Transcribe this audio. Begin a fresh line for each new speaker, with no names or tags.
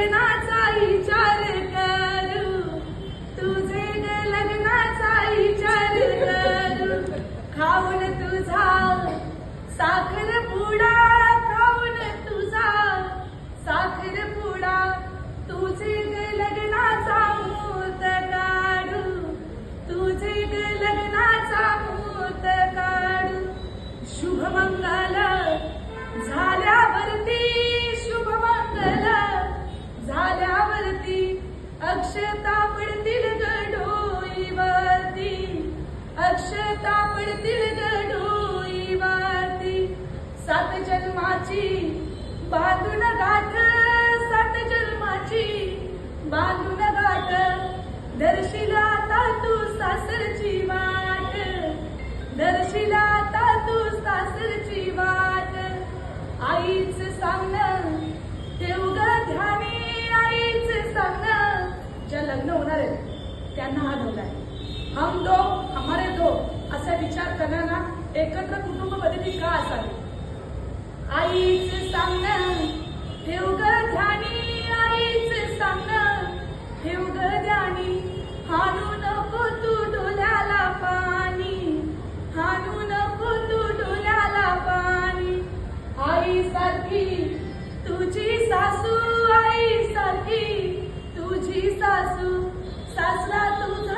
लग्नाचा विचार करू, तुझे ग लग्नाचा विचार करू, खाऊन तुझा साखर पुडा, खाऊन तुझा साखर पुडा, तुझे ग लग्नाचा मुहूर्त काढू, तुझे ग लग्नाचा मुहूर्त काढू. शुभमंगल झाल्यावरती, शुभमंगल झाल्यावरती अक्षता पडतील ग डोईवरती, अक्षता पडतील ग डोईवरती. सात जन्माची बांधून गाठ, सात जन्माची बांधून गाठ, दर्शिला आता तू सासरची वाट, दर्शिला आता तू सासरची वाट. आईच सांगणं ठेव ग ध्यानी, आईच सांगणं. ज्या लग्न होणार आहेत त्यांना हा धोका आहे. हम दो हमारे दो असा विचार करणारा एकत्र कुटुंब पद्धती का असावी. आईच सांगणं ठेव ग ध्यानी, आईच सांगणं ठेव ग ध्यानी. हाणू नको तू डोल्याला पाणी, हाणू नको तू डोल्याला पाणी. आई सारखी तुझी सासू, आई सारखी तुझी सासू, सासरा तुझा